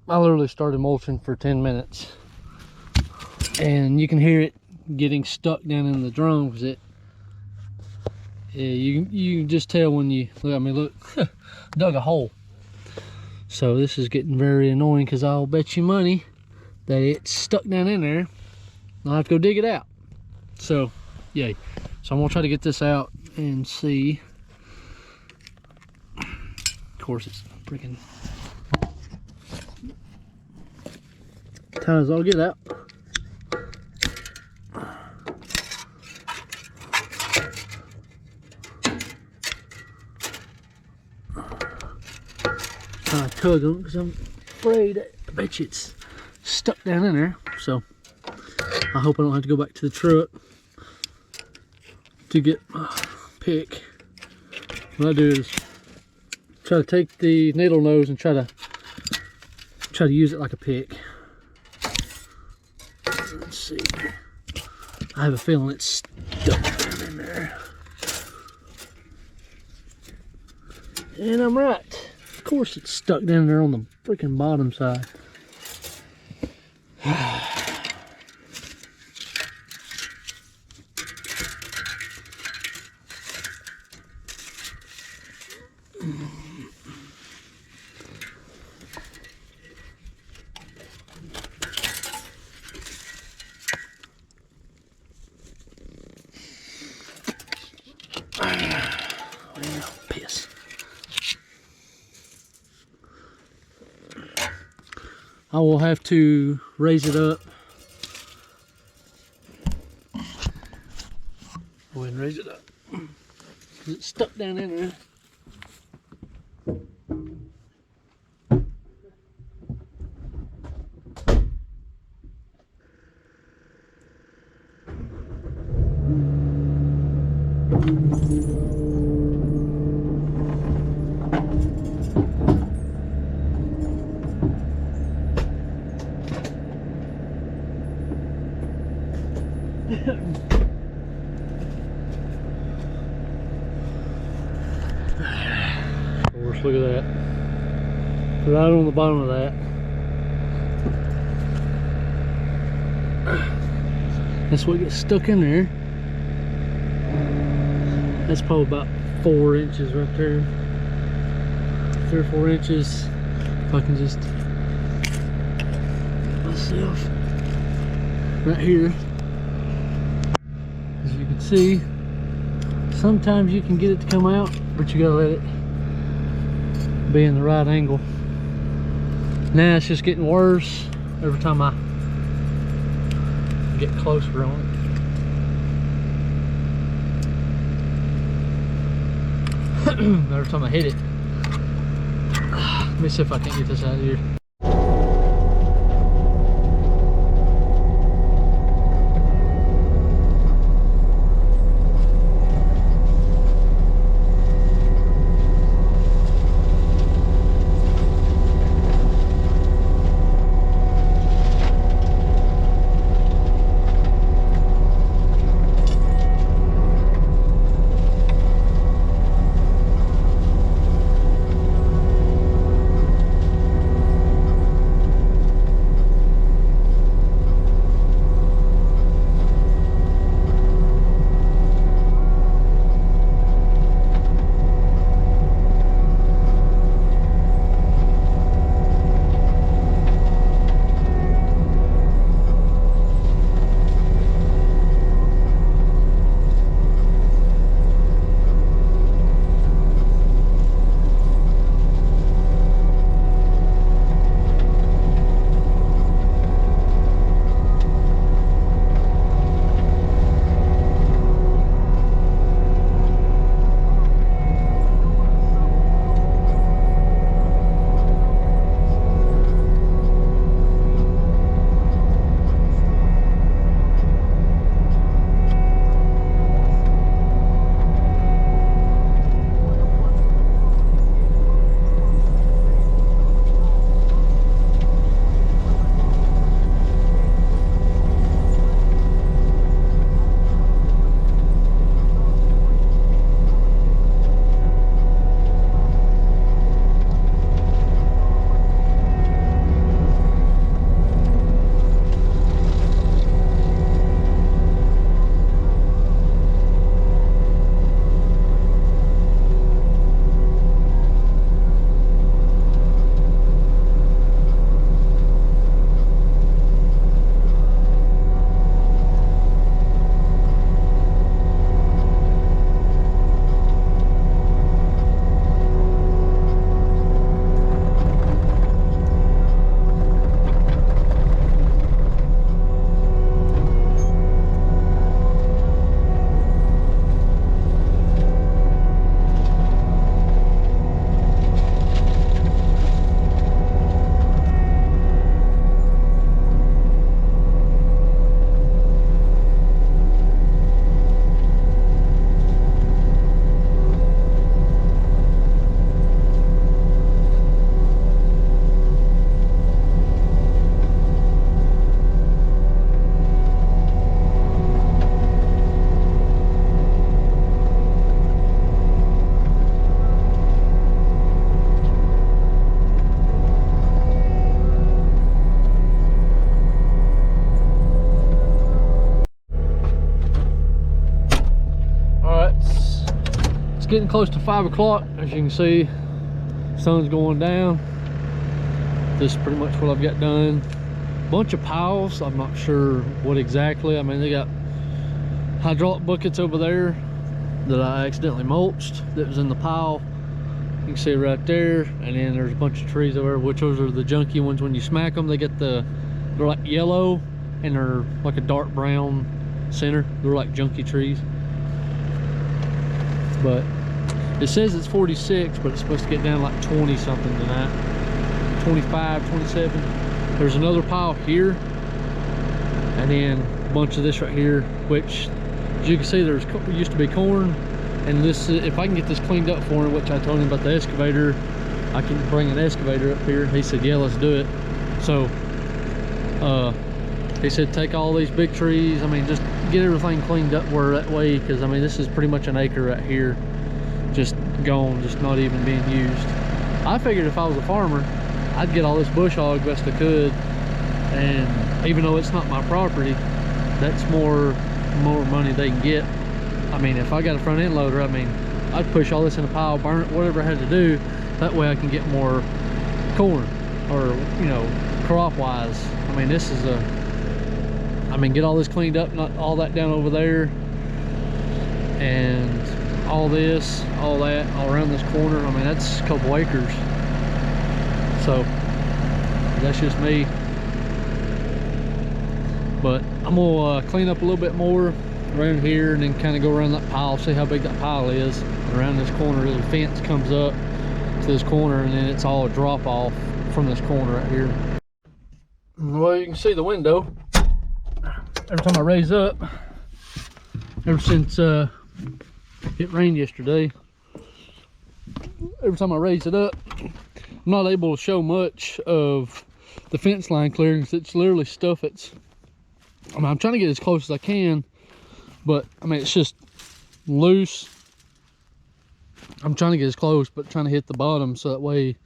I literally started mulching for 10 minutes. And you can hear it getting stuck down in the drum because it, yeah, you can just tell when you look. I mean, look, dug a hole. So this is getting very annoying because I'll bet you money that it's stuck down in there. I'll have to go dig it out. So, yay. So I'm gonna try to get this out and see. Of course, it's freaking tight as I'll get out. Trying to tug them because I'm afraid I bet you it's stuck down in there. So I hope I don't have to go back to the truck to get my pick. What I do is try to take the needle nose and try to use it like a pick. Let's see. I have a feeling it's stuck down in there. And I'm right. Of course it's stuck down there on the freaking bottom side. Piss. I will have to raise it up. Go ahead and raise it up. It's stuck down in there. Of course, look at that. Right on the bottom of that. That's what gets stuck in there. That's probably about 4 inches right there. 3 or 4 inches. If I can just get myself right here. As you can see, sometimes you can get it to come out, but you gotta let it be in the right angle. Now it's just getting worse every time I get closer on it. Every time I hit it. Let me see if I can get this out of here. getting close to 5 o'clock. As you can see, sun's going down. This is pretty much what I've got done. Bunch of piles, I'm not sure what exactly. I mean, they got hydraulic buckets over there that I accidentally mulched that was in the pile. You can see right there. And then there's a bunch of trees over there, which those are the junky ones. When you smack them, they're like yellow and they're like a dark brown center. They're like junky trees. But it says it's 46, but it's supposed to get down like 20 something tonight. 25, 27. There's another pile here, and then a bunch of this right here, which as you can see, there used to be corn. And this, if I can get this cleaned up for him, which I told him about the excavator, I can bring an excavator up here. He said, yeah, let's do it. So he said, take all these big trees, I mean, just get everything cleaned up where that way, because I mean, this is pretty much an acre right here, just gone, just not even being used. I figured if I was a farmer, I'd get all this bush hog best I could, and even though it's not my property, that's more money they can get. I mean, if I got a front end loader, I mean, I'd push all this in a pile, burn it, whatever I had to do. That way I can get more corn, or, you know, crop wise. I mean, this is I mean, get all this cleaned up, not all that down over there, and all this, all that, all around this corner. I mean, that's a couple acres. So that's just me. But I'm gonna clean up a little bit more around here, and then kind of go around that pile, see how big that pile is. Around this corner, the fence comes up to this corner, and then it's all a drop off from this corner right here. Well, you can see the window. Every time I raise up, ever since it rained yesterday, every time I raise it up, I'm not able to show much of the fence line clearance. It's literally stuff that's, I mean, I'm trying to get as close as I can, but I mean, it's just loose. I'm trying to get as close, but trying to hit the bottom so that way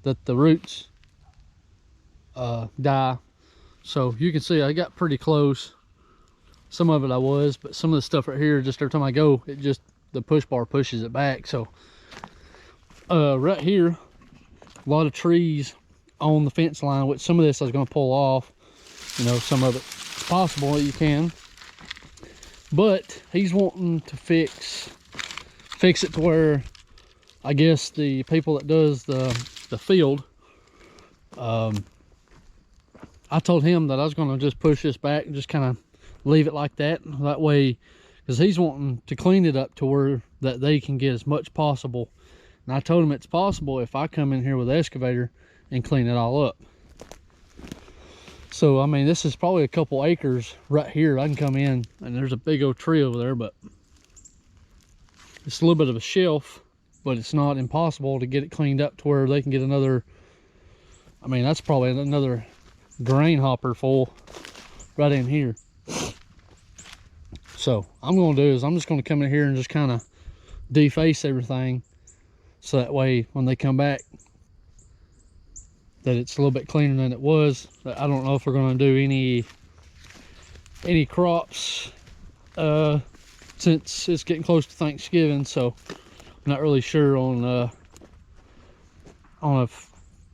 that the roots die. So you can see I got pretty close. Some of it I was, but some of the stuff right here, just every time I go, it just, the push bar pushes it back. So right here, a lot of trees on the fence line, which some of this I was going to pull off. You know, some of it's possible that you can, but he's wanting to fix it to where, I guess the people that does the field, I told him that I was going to just push this back and just kind of leave it like that. That way, because he's wanting to clean it up to where that they can get as much possible. And I told him it's possible if I come in here with the excavator and clean it all up. So, I mean, this is probably a couple acres right here. I can come in, and there's a big old tree over there, but it's a little bit of a shelf, but it's not impossible to get it cleaned up to where they can get another, I mean, that's probably another grain hopper full right in here. So I'm going to do is I'm just going to come in here and just kind of deface everything, so that way when they come back that it's a little bit cleaner than it was. I don't know if we're going to do any crops since it's getting close to Thanksgiving, so I'm not really sure on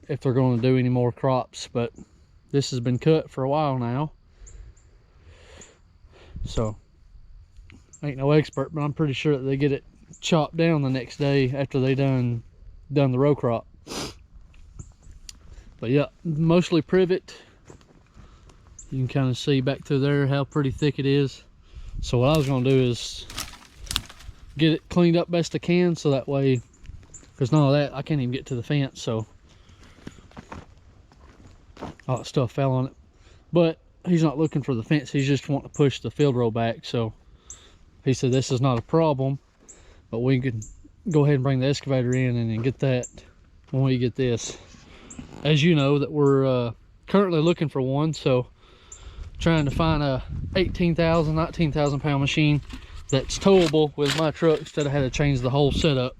if they're going to do any more crops. But this has been cut for a while now, so I ain't no expert, but I'm pretty sure that they get it chopped down the next day after they done the row crop. But yeah, mostly privet. You can kind of see back through there how pretty thick it is. So what I was going to do is get it cleaned up best I can, so that way, because none of that, I can't even get to the fence, so all that stuff fell on it. But he's not looking for the fence, he's just wanting to push the field row back. So he said this is not a problem, but we can go ahead and bring the excavator in and then get that when we get this. As you know, that we're currently looking for one, so trying to find a 18,000, 19,000 pound machine that's towable with my truck instead of having to change the whole setup.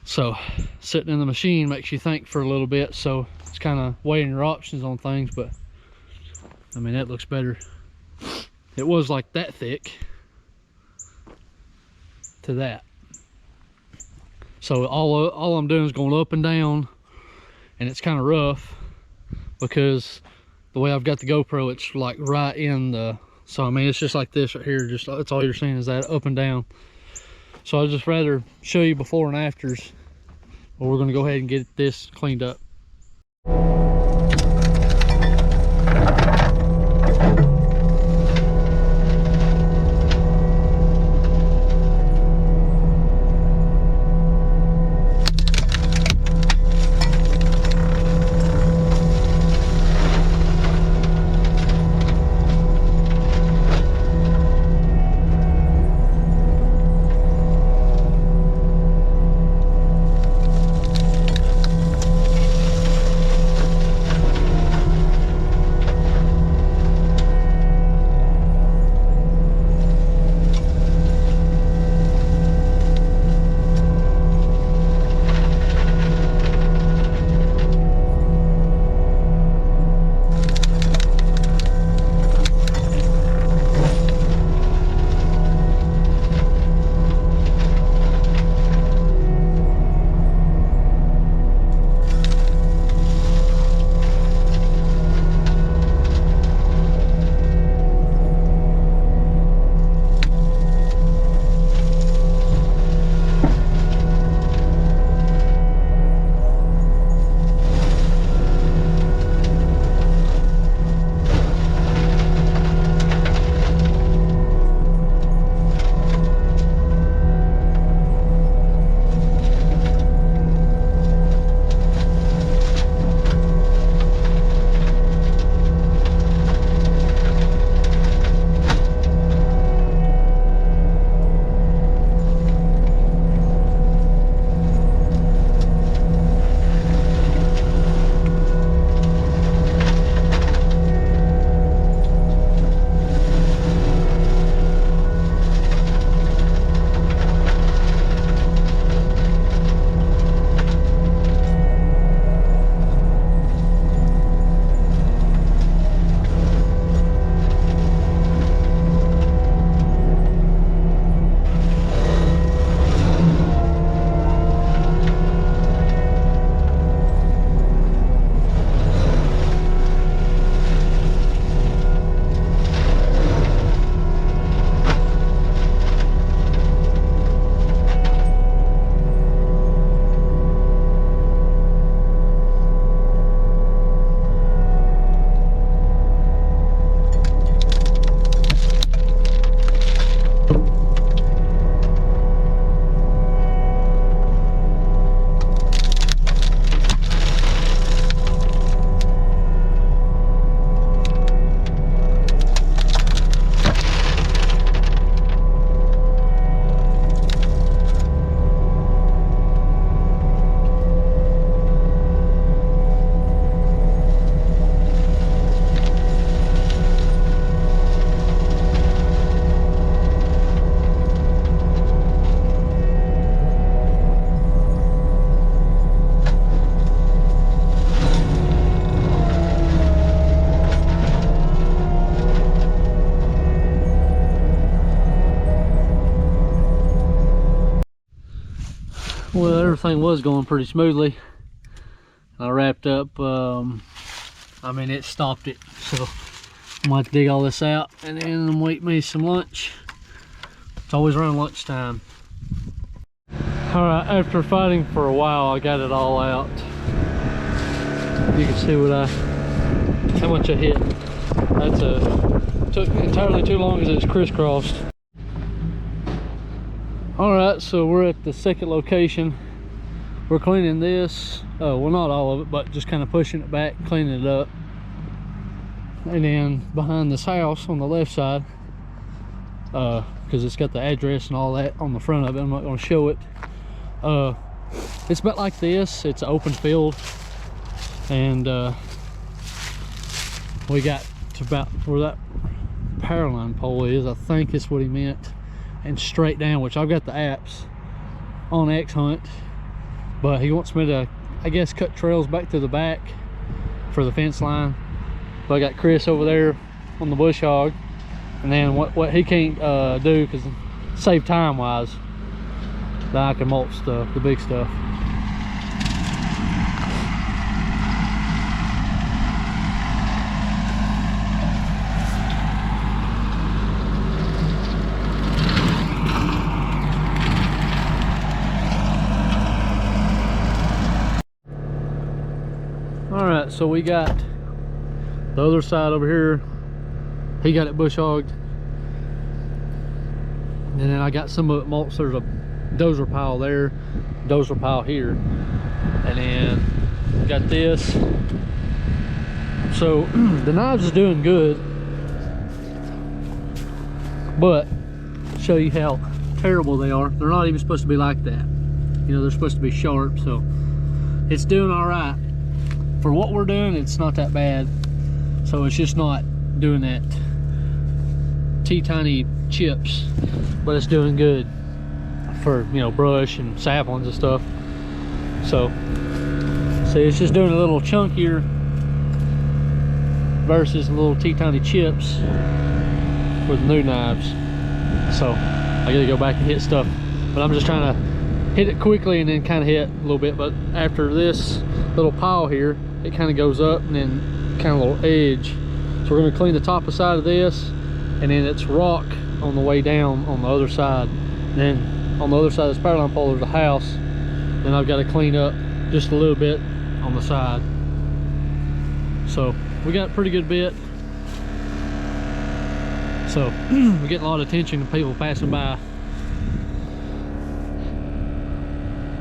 So sitting in the machine makes you think for a little bit, so it's kind of weighing your options on things. But I mean, that looks better. It was like that thick to that. So all I'm doing is going up and down, and it's kind of rough because the way I've got the GoPro, it's like right in the, so I mean it's just like this right here, just that's all you're seeing is that up and down. So I'd just rather show you before and afters, but we're going to go ahead and get this cleaned up. Well, everything was going pretty smoothly. I wrapped up, I mean, it stopped it. So I'm gonna have to dig all this out and then I'm wait me some lunch. It's always around lunchtime. All right, after fighting for a while, I got it all out. You can see how much I hit. Took entirely too long because it's crisscrossed. All right, so we're at the second location. We're cleaning this, well, not all of it, but just kind of pushing it back, cleaning it up. And then behind this house on the left side, because it's got the address and all that on the front of it, I'm not going to show it. It's about like this. It's an open field, and we got to about where that power line pole is. I think is what he meant, and straight down, which I've got the apps on X Hunt, but he wants me to, I guess, cut trails back to the back for the fence line. But I got Chris over there on the bush hog, and then what he can't do, because save time wise, that I can mulch stuff, the big stuff. All right, so we got the other side over here. He got it bush hogged, and then I got some of it mulched. There's a dozer pile there, dozer pile here, and then got this. So the knives is doing good, but show you how terrible they are. They're not even supposed to be like that. You know, they're supposed to be sharp, so it's doing all right. For what we're doing, it's not that bad. So it's just not doing that teeny chips, but it's doing good for, you know, brush and saplings and stuff. So see, it's just doing a little chunkier versus little teeny chips with new knives. So I gotta go back and hit stuff, but I'm just trying to hit it quickly and then kind of hit a little bit. But after this little pile here, it kind of goes up and then kind of a little edge. So we're going to clean the top side of this, and then it's rock on the way down on the other side. And then on the other side of this power line pole, there's a house. Then I've got to clean up just a little bit on the side. So we got a pretty good bit. So we're getting a lot of attention from people passing by.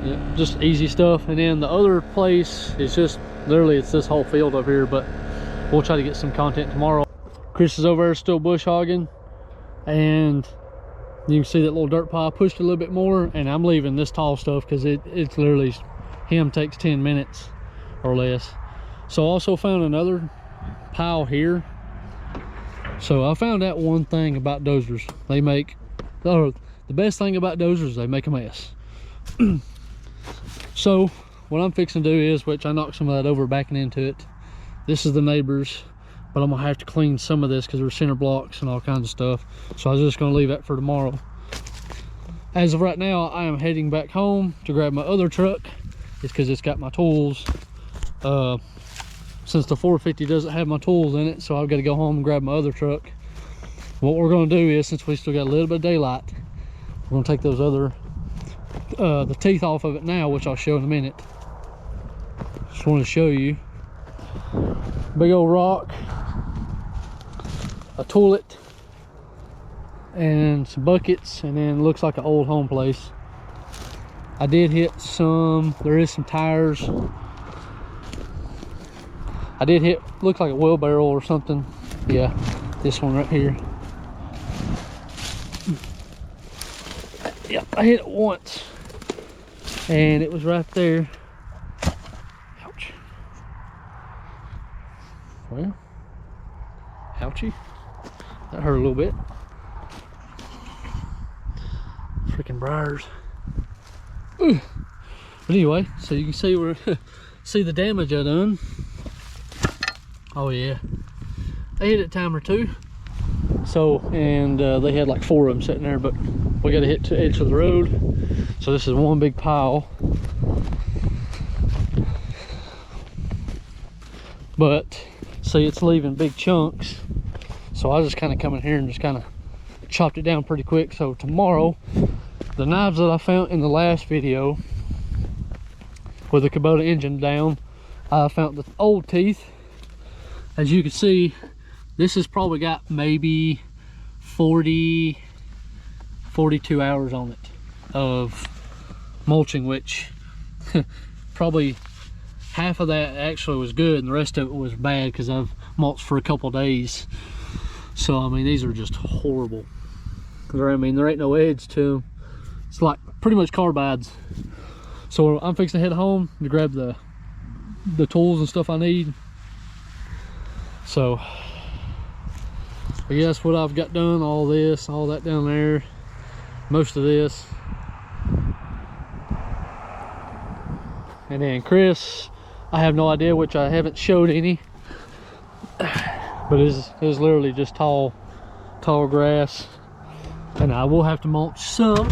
Yeah, just easy stuff. And then the other place is just literally, it's this whole field over here, but we'll try to get some content tomorrow. Chris is over there still bush hogging, and you can see that little dirt pile pushed a little bit more, and I'm leaving this tall stuff because it's literally, him takes 10 minutes or less. So I also found another pile here. So I found out one thing about dozers. They make, the best thing about dozers, they make a mess. So what I'm fixing to do is, which I knocked some of that over backing into it. This is the neighbors, but I'm gonna have to clean some of this because there's center blocks and all kinds of stuff. So I was just gonna leave that for tomorrow. As of right now, I am heading back home to grab my other truck. It's because it's got my tools. Since the 450 doesn't have my tools in it, so I've got to go home and grab my other truck. What we're gonna do is, since we still got a little bit of daylight, we're gonna take those other the teeth off of it now, which I'll show in a minute. Just want to show you. Big old rock, a toilet, and some buckets, and then looks like an old home place. I did hit some, there is some tires. I did hit, looks like a wheelbarrow or something. Yeah, this one right here. Yep, I hit it once, and it was right there. Ouch. Well, ouchie. That hurt a little bit. Freaking briars. Ooh. But anyway, so you can see where see the damage I done. Oh yeah, I hit it a time or two. So, and they had like 4 of them sitting there, but we got to hit to the edge of the road. So this is one big pile. But see, it's leaving big chunks. So I just kind of come in here and just kind of chopped it down pretty quick. So tomorrow, the knives that I found in the last video with the Kubota engine down, I found the old teeth. As you can see, this has probably got maybe 42 hours on it of mulching, which probably half of that actually was good and the rest of it was bad because I've mulched for a couple days. So I mean, these are just horrible. I mean, there ain't no edge to them. It's like pretty much carbides. So I'm fixing to head home to grab the tools and stuff I need. So I guess what I've got done, all this, all that down there, most of this. And then Chris, I have no idea, which I haven't showed any, but it's literally just tall grass. And I will have to mulch some